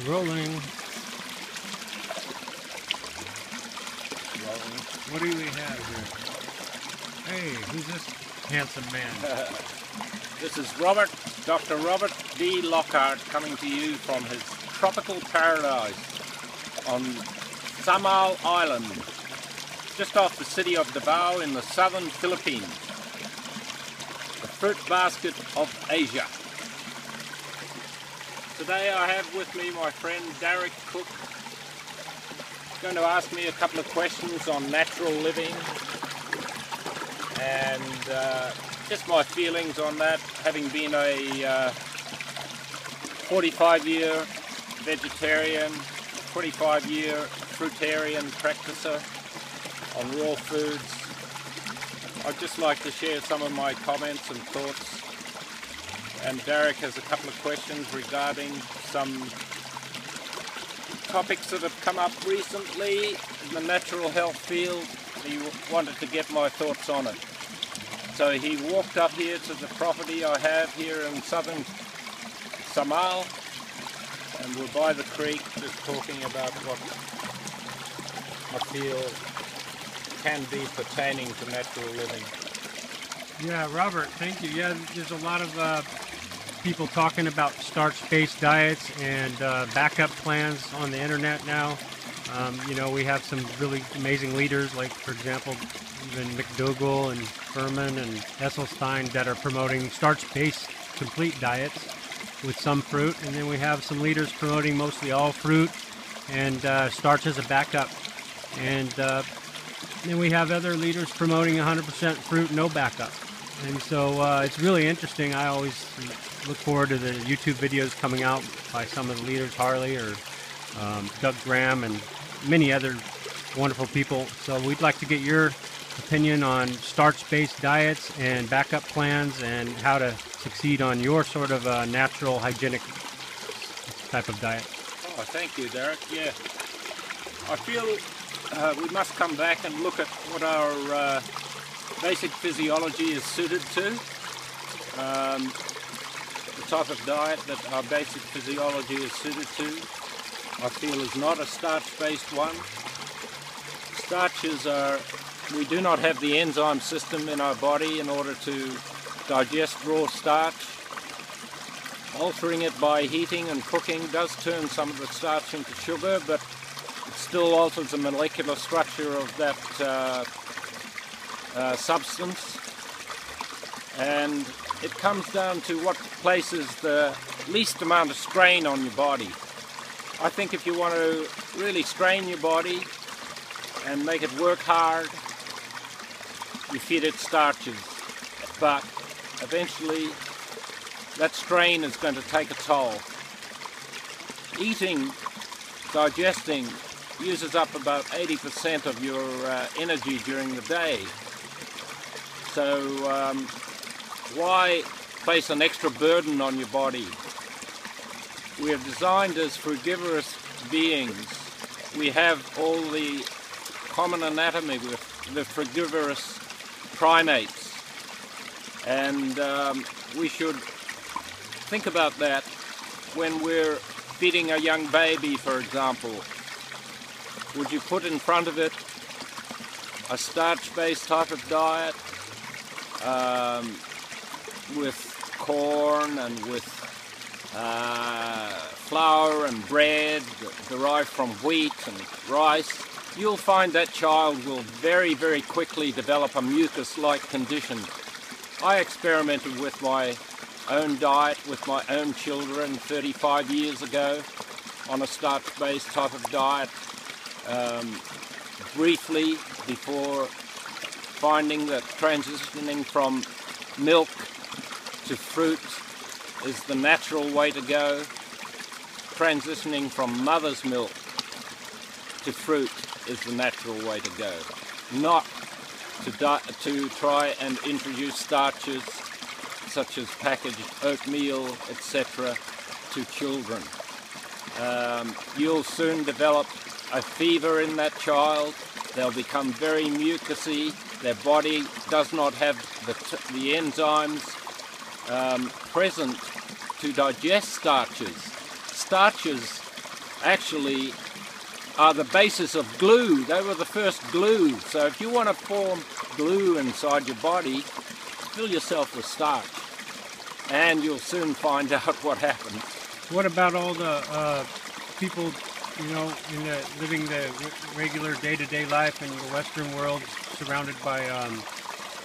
Rolling. Rolling. What do we have here? Hey, who's this handsome man? This is Dr. Robert D. Lockhart, coming to you from his tropical paradise on Samal Island, just off the city of Davao in the southern Philippines, the fruit basket of Asia. Today I have with me my friend Derek Cook. He's going to ask me a couple of questions on natural living and just my feelings on that, having been a 45-year vegetarian, 25-year fruitarian practicer on raw foods. I'd just like to share some of my comments and thoughts. And Derek has a couple of questions regarding some topics that have come up recently in the natural health field. He wanted to get my thoughts on it. So he walked up here to the property I have here in southern Samal, and we're by the creek just talking about what I feel can be pertaining to natural living. Yeah, Robert, thank you. Yeah, there's a lot of people talking about starch-based diets and backup plans on the internet now. You know, we have some really amazing leaders, like, for example, even McDougall and Furman and Esselstein, that are promoting starch-based complete diets with some fruit. And then we have some leaders promoting mostly all fruit and starch as a backup. And then we have other leaders promoting 100% fruit, no backup. And so it's really interesting. I always look forward to the YouTube videos coming out by some of the leaders, Harley or Doug Graham and many other wonderful people. So we'd like to get your opinion on starch-based diets and backup plans and how to succeed on your sort of natural, hygienic type of diet. Oh, thank you, Derek. Yeah, I feel we must come back and look at what our basic physiology is suited to. The type of diet that our basic physiology is suited to, I feel, is not a starch-based one. Starches are, we do not have the enzyme system in our body in order to digest raw starch. Altering it by heating and cooking does turn some of the starch into sugar, but it still alters the molecular structure of that substance. And it comes down to what places the least amount of strain on your body. I think if you want to really strain your body and make it work hard, you feed it starches. But eventually that strain is going to take a toll. Eating, digesting, uses up about 80% of your energy during the day. So why place an extra burden on your body? We are designed as frugivorous beings. We have all the common anatomy with the frugivorous primates, and we should think about that when we're feeding a young baby, for example. Would you put in front of it a starch-based type of diet with corn and with flour and bread derived from wheat and rice? You'll find that child will very, very quickly develop a mucus-like condition. I experimented with my own diet with my own children 35 years ago on a starch-based type of diet, briefly before finding that transitioning from milk to fruit is the natural way to go. Transitioning from mother's milk to fruit is the natural way to go. Not to try and introduce starches such as packaged oatmeal, etc. to children. You'll soon develop a fever in that child. They'll become very mucousy. Their body does not have the enzymes present to digest starches. Starches actually are the basis of glue. They were the first glue. So if you want to form glue inside your body, fill yourself with starch, and you'll soon find out what happens. What about all the people, you know, living the regular day-to-day life in the Western world, surrounded by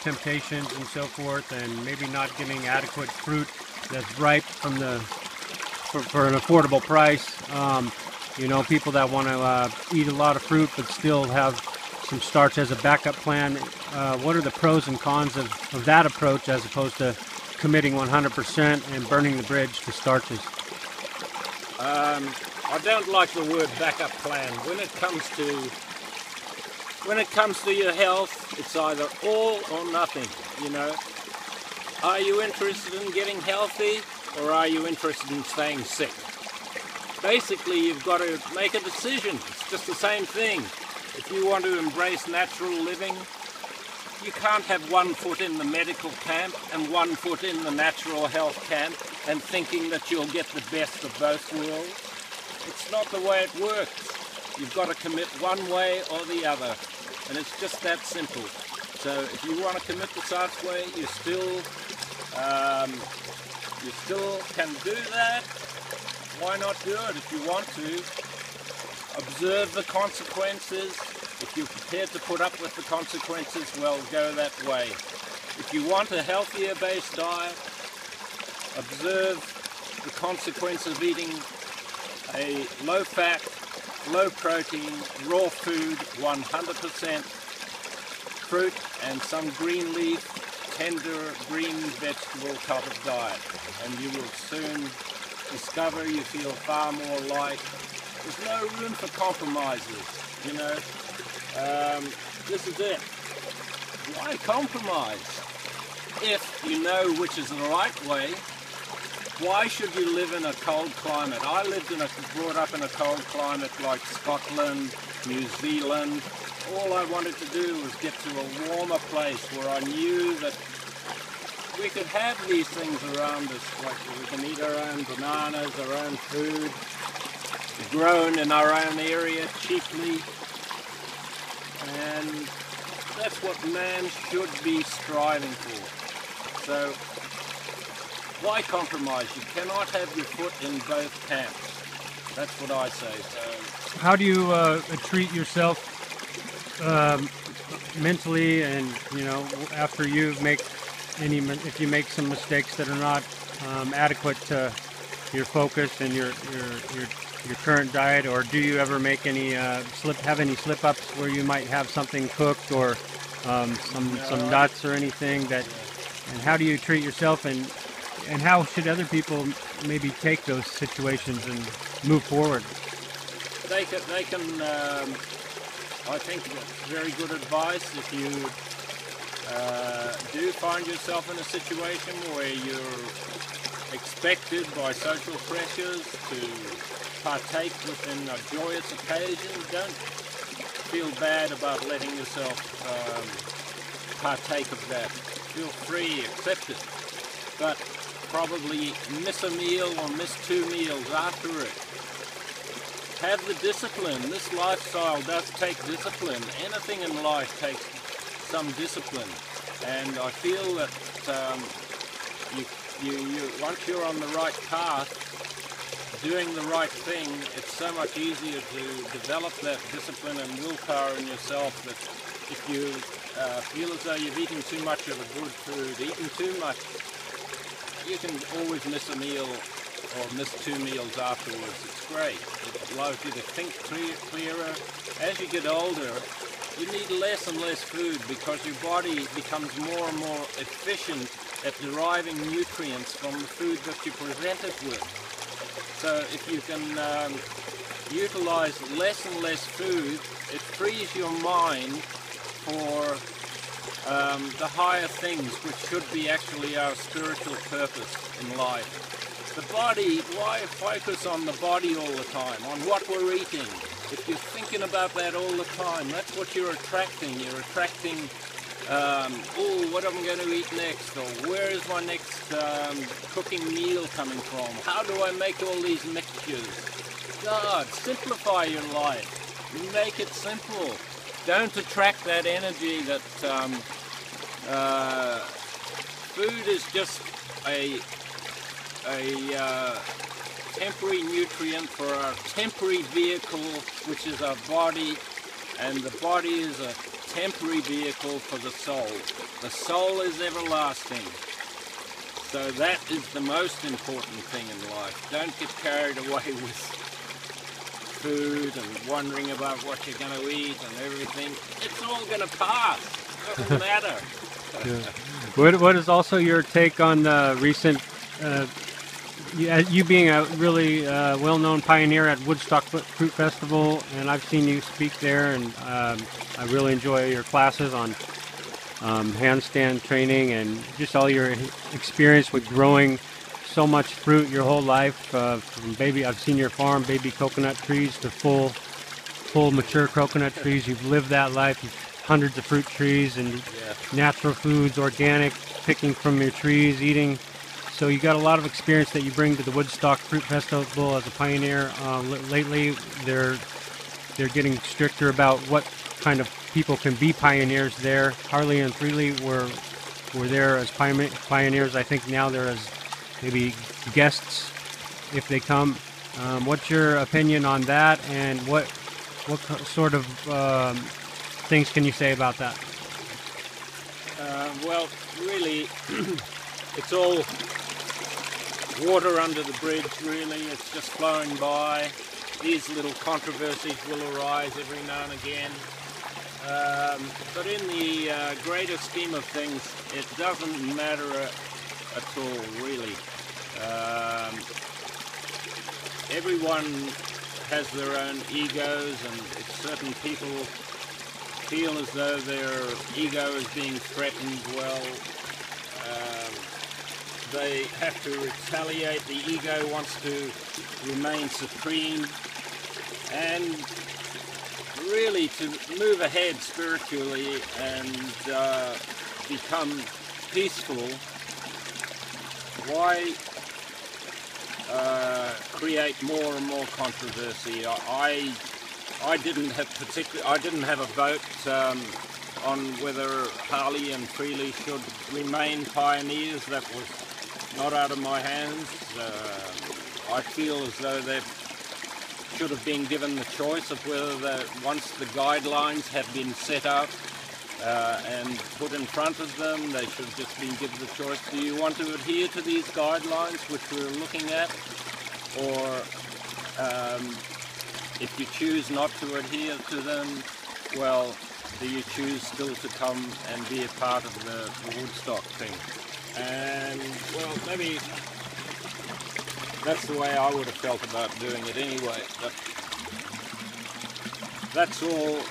temptations and so forth, and maybe not getting adequate fruit that's ripe from for an affordable price? You know, people that want to eat a lot of fruit but still have some starch as a backup plan. What are the pros and cons of that approach as opposed to committing 100% and burning the bridge to starches? I don't like the word backup plan. When it comes to your health, it's either all or nothing, you know. Are you interested in getting healthy, or are you interested in staying sick? Basically, you've got to make a decision. It's just the same thing. If you want to embrace natural living, you can't have one foot in the medical camp and one foot in the natural health camp and thinking that you'll get the best of both worlds. It's not the way it works. You've got to commit one way or the other, and it's just that simple. So if you want to commit the starch way, you still can do that. Why not do it if you want to? Observe the consequences. If you're prepared to put up with the consequences, well, go that way. If you want a healthier based diet, observe the consequence of eating a low-fat, low-protein, raw food, 100% fruit and some green leaf, tender green vegetable type of diet. And you will soon discover you feel far more light. There's no room for compromises, you know. This is it. Why compromise? If you know which is the right way, why should you live in a cold climate? I brought up in a cold climate like Scotland, New Zealand. All I wanted to do was get to a warmer place where I knew that we could have these things around us, like we can eat our own bananas, our own food, grown in our own area cheaply, and that's what man should be striving for. So why compromise? You cannot have your foot in both camps. That's what I say. So how do you treat yourself mentally, and you know, after you make if you make some mistakes that are not adequate to your focus and your current diet, or do you ever make any have any slip-ups where you might have something cooked or some nuts or anything that? And how do you treat yourself, and how should other people maybe take those situations and move forward? They can I think that's very good advice. If you do find yourself in a situation where you're expected by social pressures to partake within a joyous occasion, don't feel bad about letting yourself partake of that. Feel free, accept it, but probably miss a meal or miss 2 meals after it. Have the discipline. This lifestyle does take discipline. Anything in life takes some discipline, and I feel that once you're on the right path, doing the right thing, it's so much easier to develop that discipline and willpower in yourself, that if you feel as though you've eaten too much of a good food, eaten too much, you can always miss a meal or miss 2 meals afterwards. It's great. It allows you to think clearer. As you get older, you need less and less food because your body becomes more and more efficient at deriving nutrients from the food that you present it with. So if you can utilize less and less food, it frees your mind for the higher things, which should be actually our spiritual purpose in life. The body, why focus on the body all the time, on what we're eating? If you're thinking about that all the time, that's what you're attracting. You're attracting, oh, what am I going to eat next? Or where is my next cooking meal coming from? How do I make all these mixtures? God, simplify your life. Make it simple. Don't attract that energy that food is just a temporary nutrient for our temporary vehicle, which is our body, and the body is a temporary vehicle for the soul. The soul is everlasting. So that is the most important thing in life. Don't get carried away with food and wondering about what you're going to eat and everything. It's all going to pass. It doesn't matter. Yeah. What is also your take on the recent, you being a really well-known pioneer at Woodstock Fruit Festival, and I've seen you speak there, and I really enjoy your classes on handstand training and just all your experience with growing so much fruit your whole life, from baby, I've seen your farm, baby coconut trees to full mature coconut trees. You've lived that life. You've hundreds of fruit trees and natural foods, organic, picking from your trees, eating. So you got a lot of experience that you bring to the Woodstock Fruit Festival as a pioneer. Lately, they're getting stricter about what kind of people can be pioneers there. Harley and Freely were there as pioneers. I think now they're as maybe guests if they come. What's your opinion on that, and what sort of things can you say about that? Well, really, it's all water under the bridge, really. It's just flowing by. These little controversies will arise every now and again. But in the greater scheme of things, it doesn't matter at all, really. Everyone has their own egos, and if certain people feel as though their ego is being threatened, well, they have to retaliate. The ego wants to remain supreme, and really to move ahead spiritually and become peaceful, why create more and more controversy? I didn't have a vote on whether Harley and Freely should remain pioneers. That was not out of my hands. I feel as though they should have been given the choice of whether once the guidelines have been set up and put in front of them, they should have just been given the choice: do you want to adhere to these guidelines which we're looking at, or if you choose not to adhere to them, well, do you choose still to come and be a part of the Woodstock thing? And, well, maybe that's the way I would have felt about doing it anyway. But that's all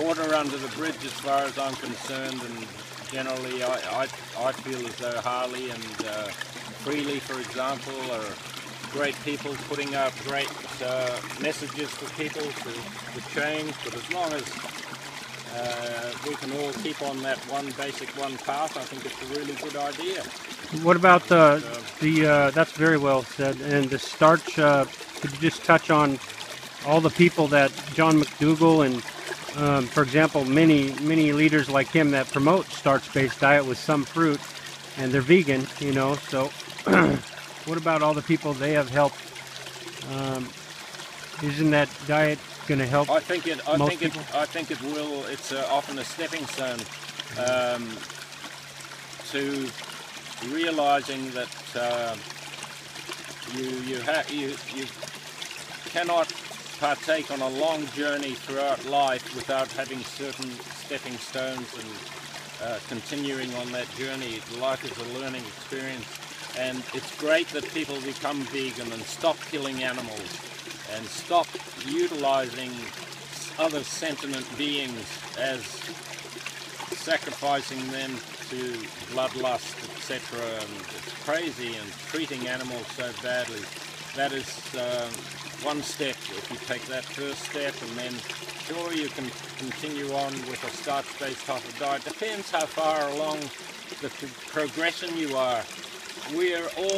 water under the bridge as far as I'm concerned, and generally I feel as though Harley and Freely, for example, are great people putting out great messages for people to change, but as long as we can all keep on that one path, I think it's a really good idea. What about that's very well said. And the starch, could you just touch on all the people that John McDougall and, for example, many leaders like him that promote starch-based diet with some fruit, and they're vegan, you know, so what about all the people they have helped? Isn't that diet going to help? I think it will. It's often a stepping stone to realizing that you cannot partake on a long journey throughout life without having certain stepping stones and continuing on that journey. Life is a learning experience, and it's great that people become vegan and stop killing animals and stop utilizing other sentient beings as sacrificing them to bloodlust, etc. And it's crazy, and treating animals so badly. That is one step. If you take that first step, and then sure you can continue on with a starch-based type of diet. Depends how far along the progression you are. We're all